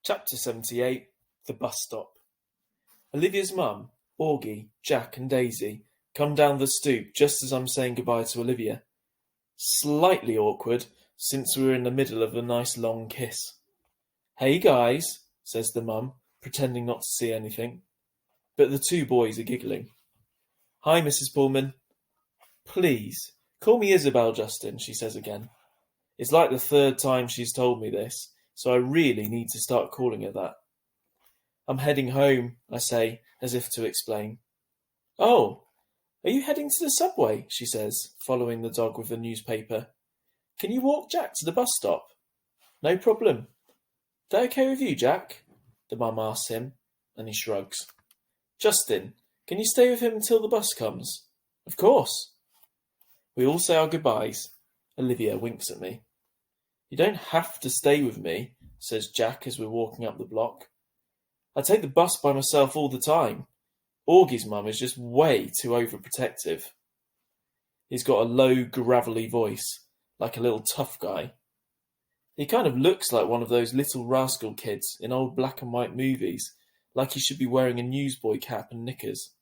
Chapter 78 The Bus Stop. Olivia's mum, Augie, Jack and Daisy come down the stoop just as I'm saying goodbye to Olivia. Slightly awkward, since we were in the middle of a nice long kiss. "Hey guys," says the mum, pretending not to see anything. But the two boys are giggling. "Hi, Mrs. Pullman." "Please, call me Isabel, Justin," she says again. It's like the third time she's told me this, so I really need to start calling her that. "I'm heading home," I say, as if to explain. "Oh, are you heading to the subway?" she says, following the dog with the newspaper. "Can you walk Jack to the bus stop?" "No problem." "That okay with you, Jack?" the mum asks him, and he shrugs. "Justin, can you stay with him until the bus comes?" "Of course." We all say our goodbyes. Olivia winks at me. "You don't have to stay with me," says Jack as we're walking up the block. "I take the bus by myself all the time. Augie's mum is just way too overprotective." He's got a low, gravelly voice, like a little tough guy. He kind of looks like one of those little rascal kids in old black and white movies, like he should be wearing a newsboy cap and knickers.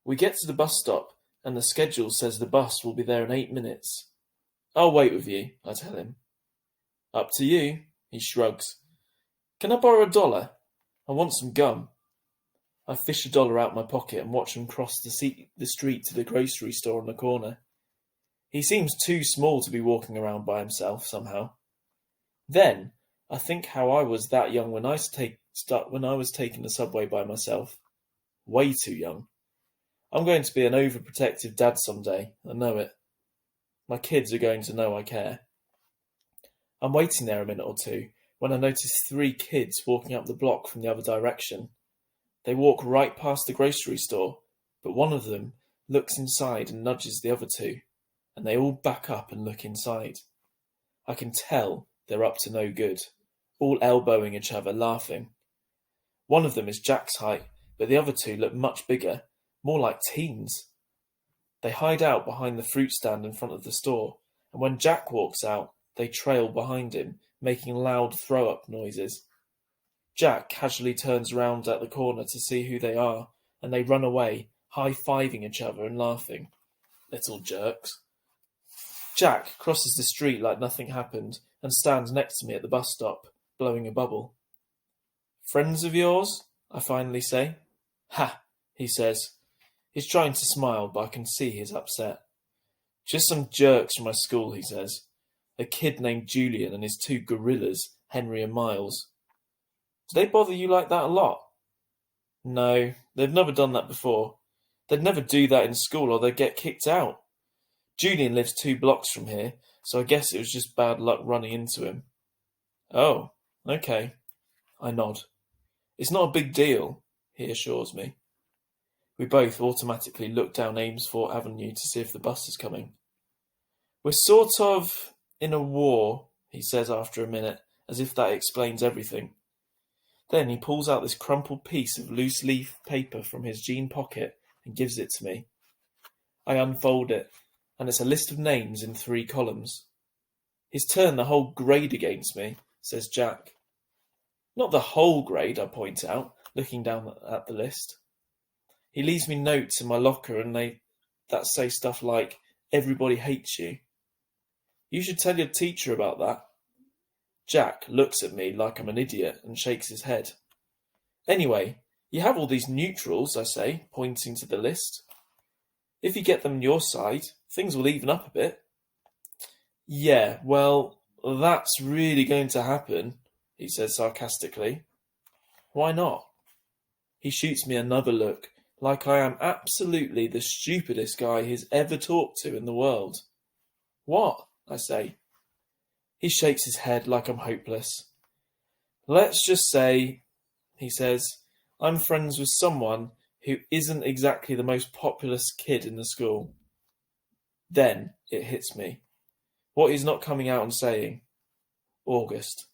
We get to the bus stop, and the schedule says the bus will be there in 8 minutes. "I'll wait with you," I tell him. "Up to you," he shrugs. "Can I borrow $1? I want some gum." I fish $1 out my pocket and watch him cross the street to the grocery store on the corner. He seems too small to be walking around by himself somehow. Then I think how I was that young when I was taking the subway by myself. Way too young. I'm going to be an overprotective dad someday, I know it. My kids are going to know I care. I'm waiting there a minute or two when I notice 3 kids walking up the block from the other direction. They walk right past the grocery store, but one of them looks inside and nudges the other 2, and they all back up and look inside. I can tell they're up to no good, all elbowing each other, laughing. One of them is Jack's height, but the other 2 look much bigger, more like teens. They hide out behind the fruit stand in front of the store, and when Jack walks out, they trail behind him, making loud throw-up noises. Jack casually turns round at the corner to see who they are, and they run away, high-fiving each other and laughing. Little jerks. Jack crosses the street like nothing happened and stands next to me at the bus stop, blowing a bubble. "Friends of yours?" I finally say. "Ha," he says. He's trying to smile, but I can see he's upset. "Just some jerks from my school," he says. "A kid named Julian and his 2 gorillas, Henry and Miles." "Do they bother you like that a lot?" "No, they've never done that before. They'd never do that in school or they'd get kicked out. Julian lives 2 blocks from here, so I guess it was just bad luck running into him." "Oh, okay." I nod. "It's not a big deal," he assures me. We both automatically look down Amesfort Avenue to see if the bus is coming. "We're sort of in a war," he says after a minute, as if that explains everything. Then he pulls out this crumpled piece of loose-leaf paper from his jean pocket and gives it to me. I unfold it, and it's a list of names in 3 columns. "He's turned the whole grade against me," says Jack. "Not the whole grade," I point out, looking down at the list. He leaves me notes in my locker that say stuff like, "Everybody hates you." "You should tell your teacher about that." Jack looks at me like I'm an idiot and shakes his head. "Anyway, you have all these neutrals," I say, pointing to the list. "If you get them on your side, things will even up a bit." "Yeah, well, that's really going to happen," he says sarcastically. "Why not?" He shoots me another look, like I am absolutely the stupidest guy he's ever talked to in the world. "What?" I say. He shakes his head like I'm hopeless. "Let's just say," he says, "I'm friends with someone who isn't exactly the most populous kid in the school." Then it hits me. What he's not coming out and saying. August.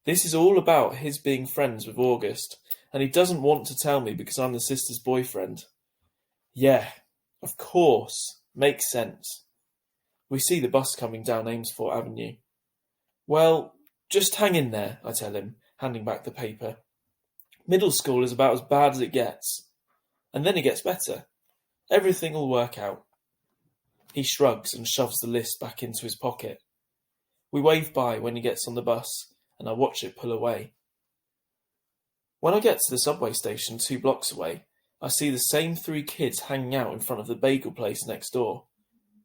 This is all about his being friends with August, and he doesn't want to tell me because I'm the sister's boyfriend. Yeah, of course. Makes sense. We see the bus coming down Amesfort Avenue. "Well, just hang in there," I tell him, handing back the paper. Middle school is about as bad as it gets. And then it gets better. Everything will work out. He shrugs and shoves the list back into his pocket. We wave bye when he gets on the bus, and I watch it pull away. When I get to the subway station 2 blocks away, I see the same 3 kids hanging out in front of the bagel place next door.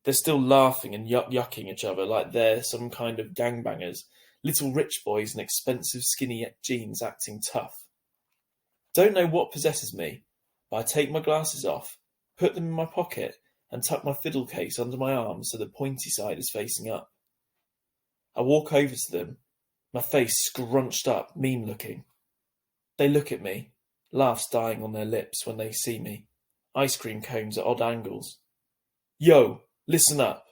They're still laughing and yucking each other like they're some kind of gangbangers, little rich boys in expensive skinny jeans acting tough. Don't know what possesses me, but I take my glasses off, put them in my pocket, and tuck my fiddle case under my arm so the pointy side is facing up. I walk over to them, my face scrunched up, mean-looking. They look at me, laughs dying on their lips when they see me, ice cream cones at odd angles. Yo, listen up.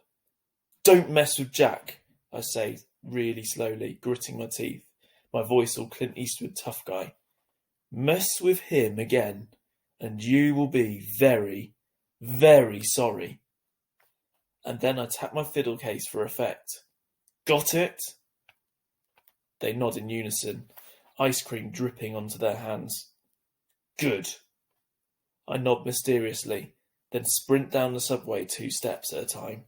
Don't mess with Jack, I say really slowly, gritting my teeth, my voice all Clint Eastwood tough guy. Mess with him again, and you will be very, very sorry. And then I tap my fiddle case for effect. Got it? They nod in unison, ice cream dripping onto their hands. Good. I nod mysteriously, then sprint down the subway 2 steps at a time.